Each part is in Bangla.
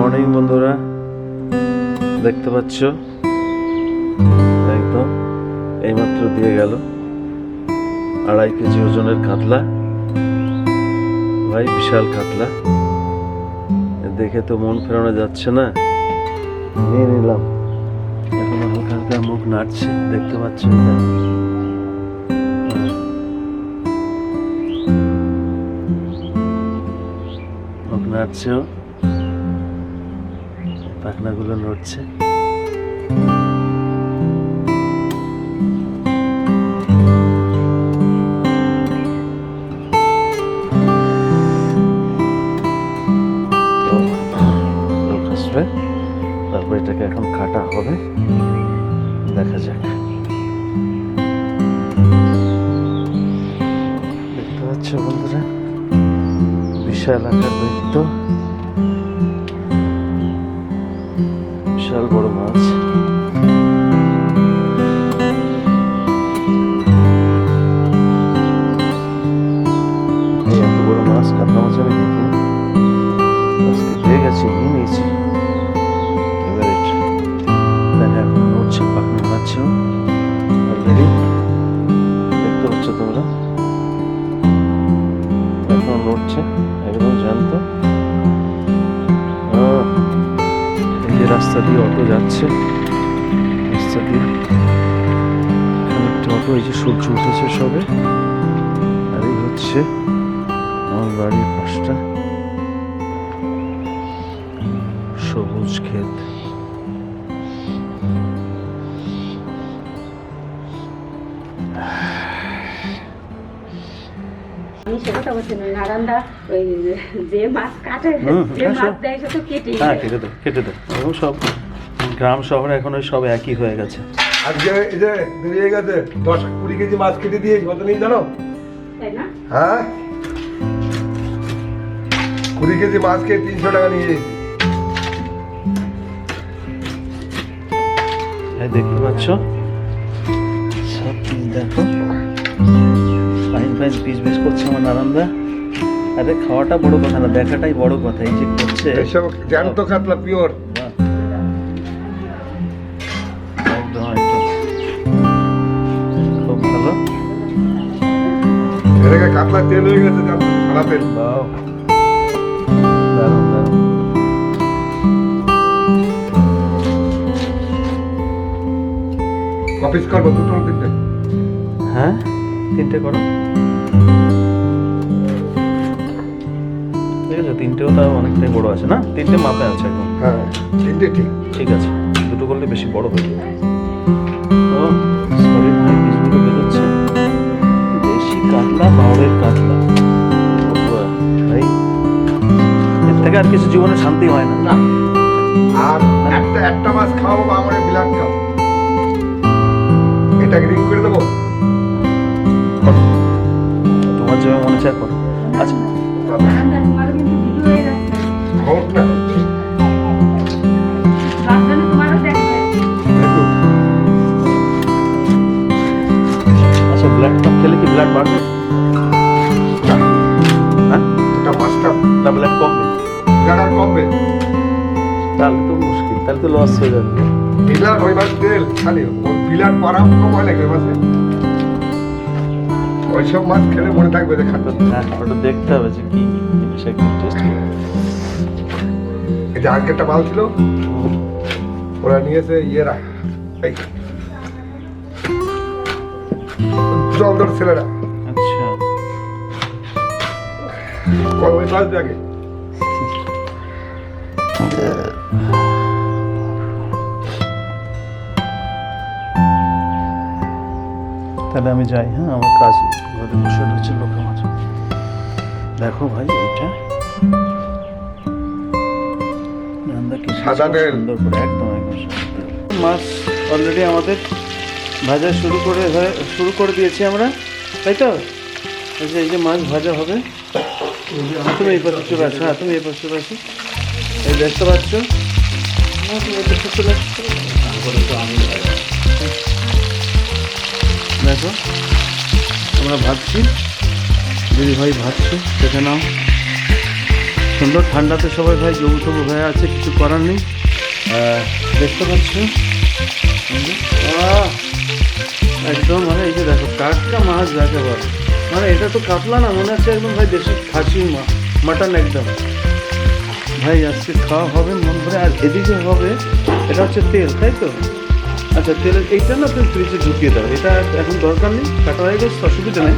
মর্নিং বন্ধুরা, দেখতে পাচ্ছ একদম এইমাত্র দিয়ে গেল 2.5 কেজি ওজনের কাতলা। ভাই বিশাল কাতলা, দেখে তো মন ফেরানো যাচ্ছে না। নিয়ে নিলাম। এখন হালকা হালকা মুখ নাড়ছে, দেখতে পাচ্ছ এটা। মুখ নাড়ছেও, পাখনাগুলো নড়ছে। তারপর এটাকে এখন কাটা হবে, দেখা যাক। দেখতে পাচ্ছ বন্ধুরা, বিশাল আকার দৈত্য, বিশাল বড় মাছ। এই এত বড় মাছ কাতলা মাছ আমি দেখি আজকে পেয়ে গেছি, নিয়ে নিয়েছি। পাখনা নাচছে অলরেডি, দেখতে পাচ্ছ তোমরা, এখন নড়ছে একদম জ্যান্ত। এই যে রাস্তা দিয়ে অটো যাচ্ছে, রাস্তা দিয়ে এখানে একটা অটো, এই যে সূর্য উঠেছে সবে। আর এই হচ্ছে আমার বাড়ির পাশটা, সবুজ ক্ষেত। কেটে দাও। সব গ্রাম শহরে এখন সব একই হয়ে গেছে। আজকে এই যে বেরিয়ে গেছে 10-20 কেজি মাছ কেটে দিয়েছি, কত নিয়ে জানো? হ্যাঁ, 20 কেজি মাছকে 300 টাকা নিয়ে গেছি। দেখতে পাচ্ছ সব দেখো, ফাইন ফাইন পিস পিস করছে আমার নারান্দা। আরে খাওয়াটা বড় কথা না, দেখাটাই বড় কথা। এই যে করছে এসব জ্যান্ত কাতলা, পিওর একদম একদম খুব ভালো। এটাকে কাতলা তেল হয়ে গেছে, সাদা তেল। দারুণ দারুণ। কপিস করবো 2-3টে? হ্যাঁ, 3টে করো। ঠিক আছে, 3টেও তাও অনেকটাই বড় আছে না? 3টে মাপে আছে একদম। হ্যাঁ, 3টে ঠিক আছে। 2টো করলে বেশি বড় হয়ে যাবে। ও সরি ভাই, পিসগুলো বেরোচ্ছে। দেশি কাতলা, বাউরের কাতলা। ভাই এর থেকে আর কিছু জীবনে শান্তি হয় না। না, আর একটা মাছ খাওয়াবো বা আমার বিলাট খাও, এটাকে রিং করে দেবো। তোমার যেমন মনে চায় করো। আচ্ছা হোক না, আচ্ছা ব্লাড কাপ খেলে কি ব্লাড বাড়বে? হ্যাঁ, এটা মাছটা না ব্লাড কমবে? ব্লাড আর কমবে, তাহলে তো মুশকিল, তাহলে তো লস হয়ে যাবে। বিলাট ওই মাছ তেল খালি, ওর বিলাট পারাম কম হয় নাকি মাছে? ওইসব মাছ খেলে মনে থাকবে যে খাটো। হ্যাঁ, ওটা দেখতে হবে যে কি জিনিস একদম টেস্টি। এই যে আজকে একটা মাল ছিল, ওরা নিয়েছে ইয়েরা, এই জলদর ছেলেরা। আচ্ছা, ওই মাছ দেখে তাহলে আমি যাই। হ্যাঁ, আমার কাজ ঘরে বসে রয়েছে লোক আমার। দেখো ভাই, এটা সাদা তেল, সুন্দর করে একদম একদম মাছ অলরেডি আমাদের ভাজা শুরু করে দিয়েছি আমরা, তাই তো? এই যে মাছ ভাজা হবে। তুমি এই পাশে চলে আসো। হ্যাঁ, তুমি এই পাশে চলে আসো। এই দেখতে পাচ্ছ, তুমি এই পাশে চলে আসছো। দেখো আমরা ভাজছি, দিদি ভাই ভাজছে, দেখে নাও। সুন্দর ঠান্ডাতে সবাই ভাই জবুথবু হয়ে আছে, কিছু করার নেই। দেখতে পাচ্ছ একদম মানে এই যে দেখো টাটকা মাছ যাকে বলে, মানে এটা তো কাতলা না, মনে হচ্ছে একদম ভাই দেশি খাসি মাটন একদম। ভাই আজকে খাওয়া হবে মন ভরে। আর এদিকে হবে এটা হচ্ছে তেল, তাই তো? আচ্ছা তেলের এইটা না তুমি ফ্রিজে ঢুকিয়ে দাও, এটা এখন দরকার নেই, কাটা হয়ে গেছে, অসুবিধা নেই।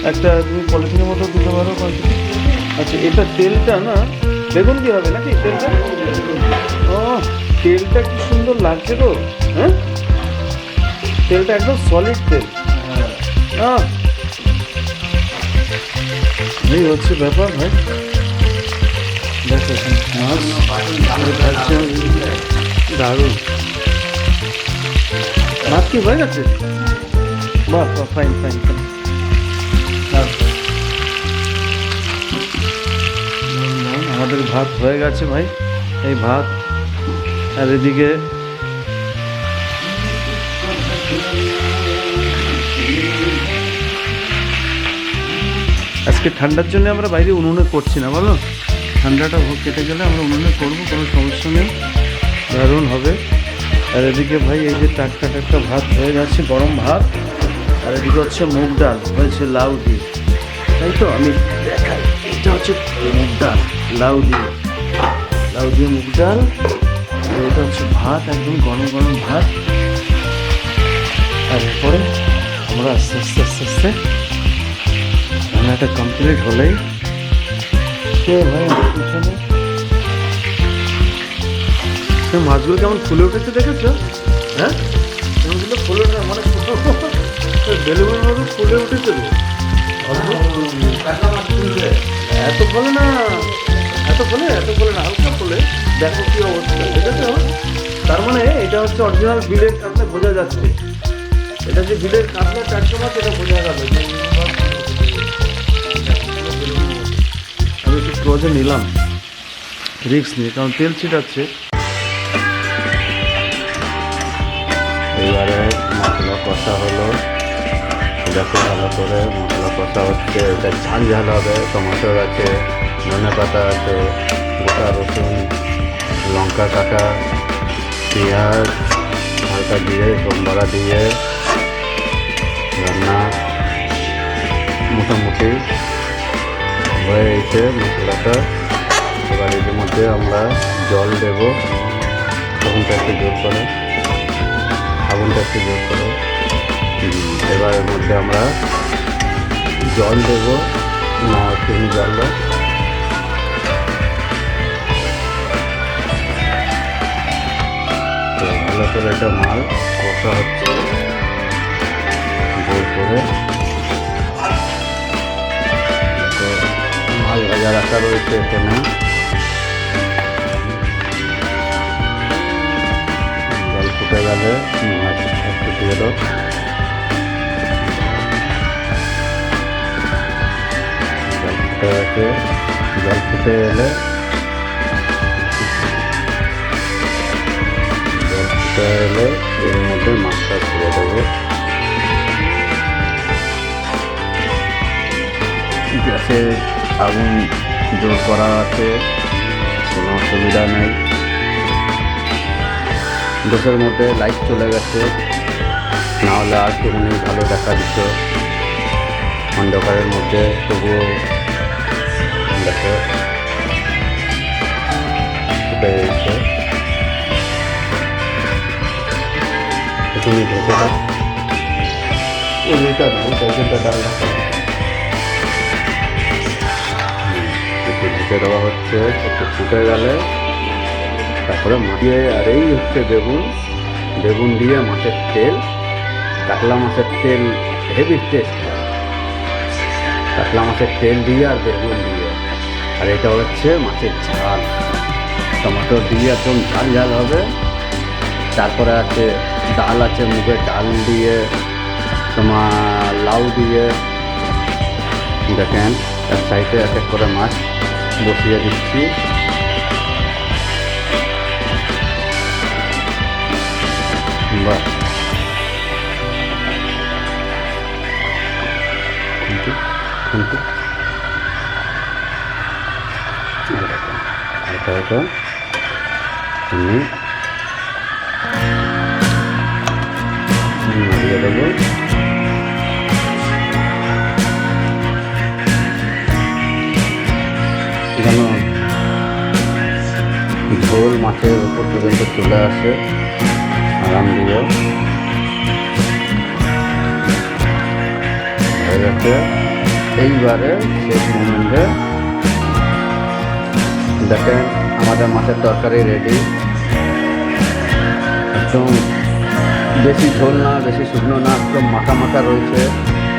একটা তুমি পলিথিনের মতো দিতে পারো। আচ্ছা এটা তেলটা না বেগুন দিয়ে হবে নাকি তেলটা? ও তেলটা কি সুন্দর লাগছে গো, হ্যাঁ তেলটা একদম সলিড তেল। এই হচ্ছে ব্যাপার ভাই। দেখো মাছ দারুণ। ভাত কি হয়ে গেছে? বাহ বাহ, ফাইন ফাইন ফাইন। আমাদের ভাত হয়ে গেছে ভাই, এই ভাত। আর এদিকে আজকে ঠান্ডার জন্য আমরা বাইরে উনুনে করছি না, বলো ঠান্ডাটা কেটে গেলে আমরা উনুনে করবো, কোনো সমস্যা নেই, দারুণ হবে। আর এদিকে ভাই এই যে টাটকা টাটকা ভাত হয়ে যাচ্ছে, গরম ভাত। আর এদিকে হচ্ছে মুগ ডাল হয়েছে লাউ দিয়ে, তাই তো? আমি দেখাই, এটা হচ্ছে মুগ ডাল লাউ দিয়ে মুগ ডাল। আর এটা হচ্ছে ভাত, একদম গরম গরম ভাত। আর এরপরে আমরা আস্তে আস্তে আস্তে আস্তে রান্নাটা কমপ্লিট হলেই ভাই পিছনে মাছগুলো কেমন ফুলে উঠেছে দেখেছো? হ্যাঁ মাছগুলো ফুলে উঠে মানে বেলুনের মতো ফুলে উঠেছে। এত ফলে না, এত ফলে না, হালকা ফলে। দেখো কি অবস্থা, দেখেছো? তার মানে এটা হচ্ছে অরিজিনাল বিলের কাতলা, বোঝা যাচ্ছে এটা যে বিলের কাতলা টাটকা মাছ, এটা বোঝা গেল। আমি একটু ক্লোজে নিলাম রিস্ক নিয়ে, কারণ তেল ছিটাচ্ছে। এবারে মশলা কষা হলো, দেখো ভালো করে মশলা কষা হচ্ছে। এটা ঝাল ঝাল হবে, টমেটোর আছে, ধনে পাতা আছে, গোটা রসুন, লঙ্কা কাটা, পেঁয়াজ, হালকা দিয়ে সোমবারা দিয়ে রান্না মোটামুটি হয়ে গেছে মশলাটা। এবার এর মধ্যে আমরা জল দেব, আগুনটা একটু জোর করে, এবার এর মধ্যে আমরা জল দেব, না চিনি জল দেব। তো ভালো করে এটা মাল কষা হচ্ছে জোর করে। তো মাল ভাজা রাখা রয়েছে এখানে, জল ফুটে গেলে মাছ একটু দিয়ে দাও। জল ফুটে গেছে, জল ফুটে এলে এর মধ্যে মাছটা ছেড়ে দেবো। গ্যাসে আগুন জোর করা আছে, কোনো অসুবিধা নেই। গ্যাসের মধ্যে লাইট চলে গেছে, নাহলে আর কেমনি ভালো দেখা দিত অন্ধকারের মধ্যে, তবুও দেখো ফুটে গেছে। তুমি ঢেকে দাও, উল্টা দাও, উল্টা ডাল একটু ঢেকে দেওয়া হচ্ছে। একটু ফুটে গেলে তারপরে মাখিয়ে, আর এই হচ্ছে বেগুন দিয়ে মাছের তেল, কাতলা মাছের তেল হেভি টেস্ট, কাতলা মাছের তেল দিয়ে আর বেগুন দিয়ে। আর এটা হচ্ছে মাছের ঝাল, টমেটো দিয়ে একদম ঝাল ঝাল হবে। তারপরে আছে ডাল, আছে মুগের ডাল দিয়ে, তোমার লাউ দিয়ে। দেখেন এক সাইডে এক এক করে মাছ বসিয়ে দিচ্ছি। বাহ, এটা আমি নাড়িয়ে দেবো। যেন ঝোল মাছের উপর পর্যন্ত চলে আসে আরাম দিয়ে। হয়ে গেছে। এইবারে শেষ মোমেন্টে দেখেন আমাদের মাছের তরকারি রেডি। একদম বেশি ঝোল না, বেশি শুকনো না, একদম মাখা মাখা রয়েছে।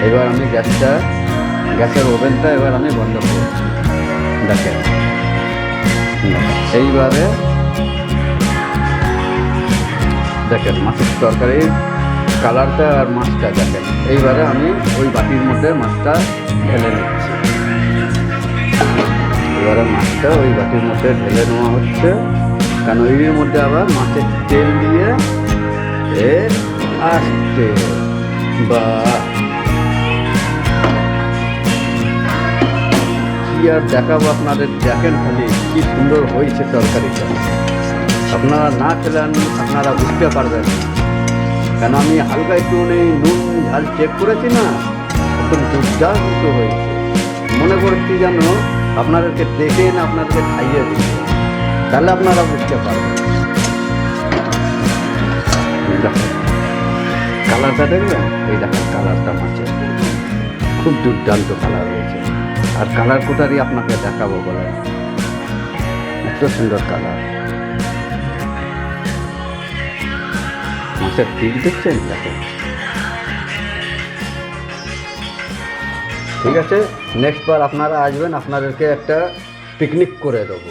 এবার আমি গ্যাসের ওভেনটা এবার আমি বন্ধ করছি। দেখেন এইবারে দেখেন মাছের তরকারির কালারটা আর মাছটা দেখেন। এইবারে আমি ওই বাটির মধ্যে মাছটা ঢেলে নিচ্ছি। এবারে মাছটা ওই বাটির মধ্যে ঢেলে নেওয়া হচ্ছে, কারণ ওইর মধ্যে আবার মাছের তেল দিয়ে আসতে বা কি আর দেখাবো আপনাদের। দেখেন খালি কি সুন্দর হয়েছে তরকারিটা। আপনারা না খেলে আপনারা বুঝতে পারবেন না, কেন আমি হালকা একটু নুন ঝাল চেক করেছি না, একদম দুর্দান্ত হয়েছে। মনে করছি যেন আপনাদেরকে দেখে না আপনাদেরকে খাইয়ে দিচ্ছে, তাহলে আপনারা বুঝতে পারবেন। কালারটা দেখবেন, এই দেখেন কালারটা মাছের খুব দুর্দান্ত কালার হয়েছে। আর কালার কোটারই আপনাকে দেখাবো বলে, এত সুন্দর কালার। মাছের পিক দেখছেন, দেখেন। ঠিক আছে, নেক্সট বার আপনারা আসবেন, আপনাদেরকে একটা পিকনিক করে দেবো।